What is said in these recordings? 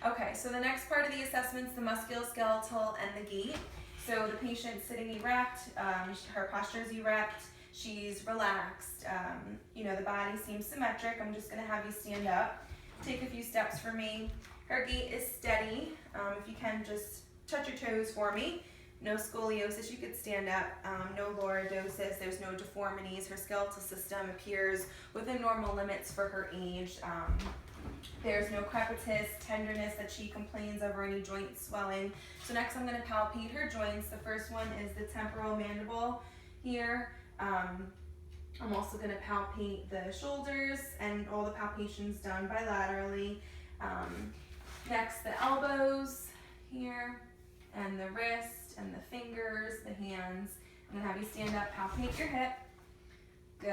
Okay, so the next part of the assessment is the musculoskeletal and the gait. So the patient's sitting erect, her posture is erect, she's relaxed, the body seems symmetric. I'm just gonna have you stand up, take a few steps for me. Her gait is steady. If you can, just touch your toes for me. No scoliosis, you could stand up, no lordosis, there's no deformities. Her skeletal system appears within normal limits for her age. There's no crepitus, tenderness that she complains of, or any joint swelling. So next I'm going to palpate her joints. The first one is the temporal mandible here. I'm also going to palpate the shoulders, and all the palpations done bilaterally. Next, the elbows here, and the wrist, and the fingers, the hands. I'm going to have you stand up, palpate your hip. Good.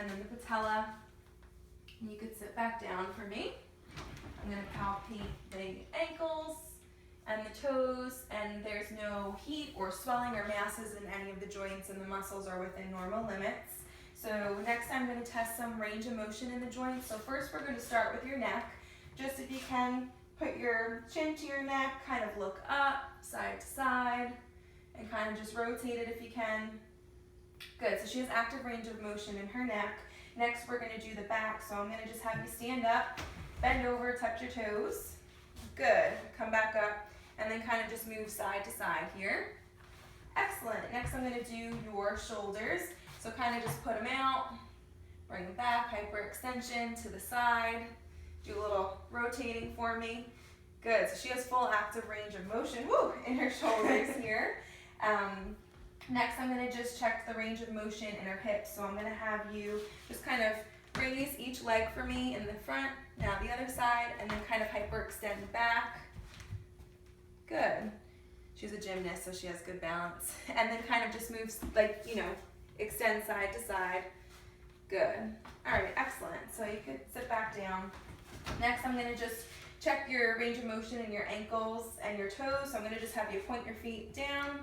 And then the patella. You could sit back down for me. I'm going to palpate the ankles and the toes, and there's no heat or swelling or masses in any of the joints, and the muscles are within normal limits. So next I'm going to test some range of motion in the joints. So first we're going to start with your neck. Just if you can, put your chin to your neck, kind of look up, side to side, and kind of just rotate it if you can. Good, so she has active range of motion in her neck. Next, we're going to do the back, so I'm going to just have you stand up, bend over, touch your toes. Good. Come back up, and then kind of just move side to side here. Excellent. Next, I'm going to do your shoulders. So kind of just put them out, bring them back, hyperextension to the side. Do a little rotating for me. Good. So she has full active range of motion, in her shoulders here. Next, I'm going to just check the range of motion in her hips. So I'm going to have you just kind of raise each leg for me in the front, now the other side, and then kind of hyperextend back. Good. She's a gymnast, so she has good balance. And then kind of just moves, extend side to side. Good. All right, excellent. So you could sit back down. Next, I'm going to just check your range of motion in your ankles and your toes. So I'm going to just have you point your feet down.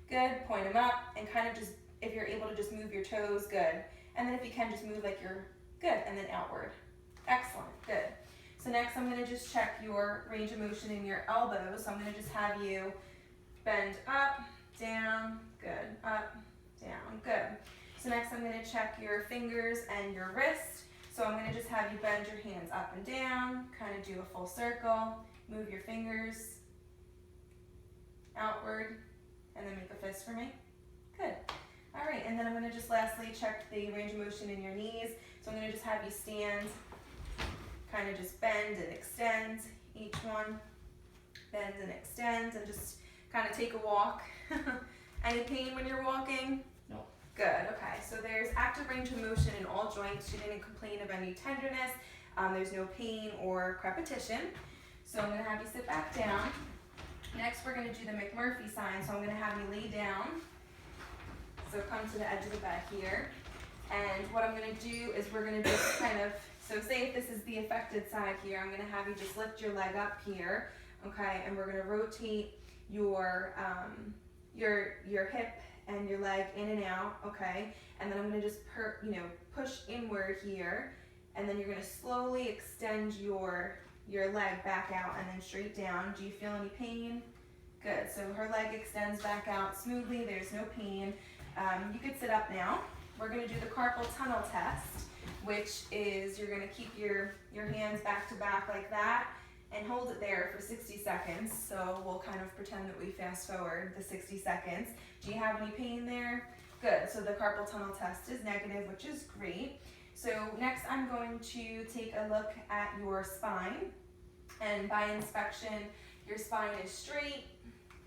Good, point them up, and kind of just, if you're able to just move your toes, good. And then if you can, just move like you're good, and then outward. Excellent, good. So next I'm going to just check your range of motion in your elbows. So I'm going to just have you bend up, down, good, up, down, good. So next I'm going to check your fingers and your wrist. So I'm going to just have you bend your hands up and down, kind of do a full circle, move your fingers outward, and then make a fist for me. Good. All right, and then I'm going to just lastly check the range of motion in your knees. So I'm going to just have you stand, kind of just bend and extend each one, bend and extend, and just kind of take a walk. Any pain when you're walking? No. Good, okay. So there's active range of motion in all joints. She didn't complain of any tenderness. There's no pain or crepitation. So I'm going to have you sit back down. Next, we're going to do the McMurphy sign. So I'm going to have you lay down. So come to the edge of the bed here. And what I'm going to do is we're going to just kind of, so say if this is the affected side here, I'm going to have you just lift your leg up here, okay? And we're going to rotate your hip and your leg in and out, okay? And then I'm going to just push inward here, and then you're going to slowly extend your leg back out and then straight down. Do you feel any pain? Good. So her leg extends back out smoothly. There's no pain. You could sit up now. We're going to do the carpal tunnel test, which is you're going to keep your hands back to back like that and hold it there for 60 seconds. So we'll kind of pretend that we fast forward the 60 seconds. Do you have any pain there? Good. So the carpal tunnel test is negative, which is great. So next I'm going to take a look at your spine. And by inspection, your spine is straight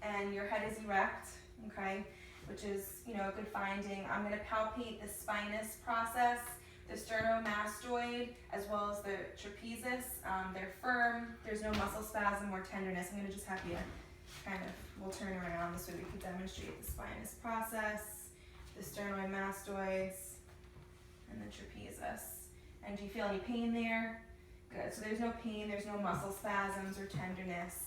and your head is erect, okay? Which is, a good finding. I'm going to palpate the spinous process, the sternomastoid, as well as the trapezius. They're firm. There's no muscle spasm or tenderness. I'm going to just have you we'll turn around so we can demonstrate the spinous process, the sternomastoids, and the trapezius. And do you feel any pain there? Good. So there's no pain. There's no muscle spasms or tenderness.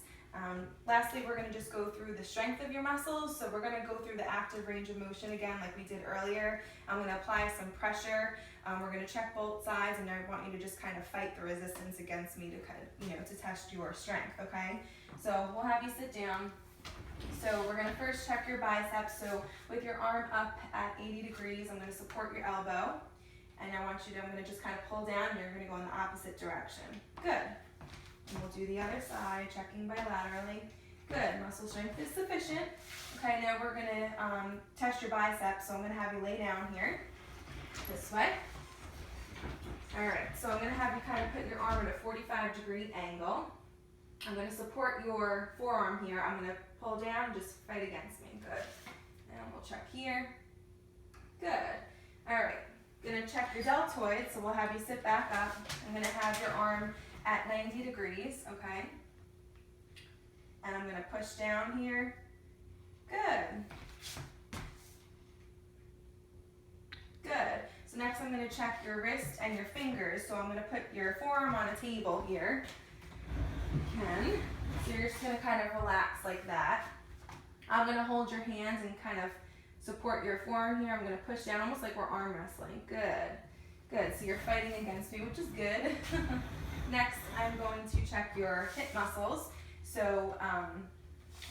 Lastly, we're going to just go through the strength of your muscles. So we're going to go through the active range of motion again like we did earlier. I'm going to apply some pressure. We're going to check both sides, and I want you to just kind of fight the resistance against me to kind of, to test your strength, okay? So we'll have you sit down. So we're going to first check your biceps. So with your arm up at 80 degrees, I'm going to support your elbow. And I'm going to just kind of pull down, and you're going to go in the opposite direction. Good. And we'll do the other side, checking bilaterally. Good. Muscle strength is sufficient. Okay, now we're going to test your biceps. So I'm going to have you lay down here, this way. All right, so I'm going to have you kind of put your arm at a 45-degree angle. I'm going to support your forearm here. I'm going to pull down, just fight against me. Good. And we'll check here. Good. All right. Going to check your deltoid, so we'll have you sit back up. I'm going to have your arm at 90 degrees, okay? And I'm going to push down here. Good. Good. So next I'm going to check your wrist and your fingers. So I'm going to put your forearm on a table here. You can. So you're just going to kind of relax like that. I'm going to hold your hands and kind of support your forearm here. I'm going to push down almost like we're arm wrestling. Good. Good. So you're fighting against me, which is good. Next, I'm going to check your hip muscles. So I'm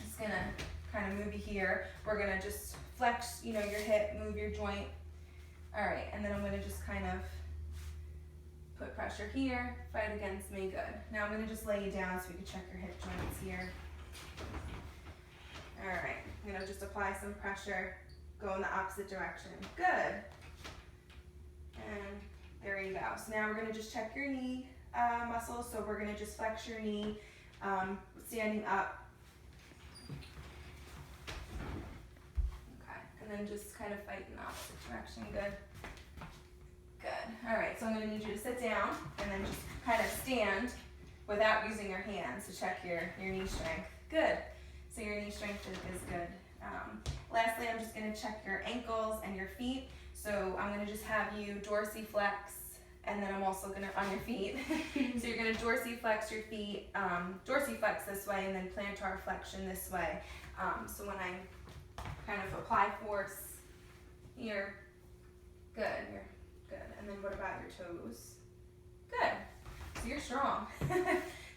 just going to kind of move you here. We're going to just flex, your hip, move your joint. All right. And then I'm going to just kind of put pressure here, fight against me. Good. Now I'm going to just lay you down so we can check your hip joints here. All right. I'm going to just apply some pressure. Go in the opposite direction. Good. And there you go. So now we're going to just check your knee muscles. So we're going to just flex your knee, standing up. Okay. And then just kind of fight in the opposite direction. Good. Good. All right. So I'm going to need you to sit down and then just kind of stand without using your hands to check your knee strength. Good. So your knee strength is good. Lastly, I'm just going to check your ankles and your feet. So I'm going to just have you dorsiflex, and then I'm also going to, on your feet. So you're going to dorsiflex your feet, dorsiflex this way, and then plantar flexion this way. So when I kind of apply force here, good, you're good. And then what about your toes? Good. So you're strong.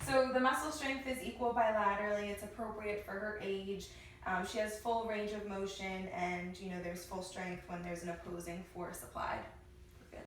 So the muscle strength is equal bilaterally. It's appropriate for her age. She has full range of motion, and there's full strength when there's an opposing force applied.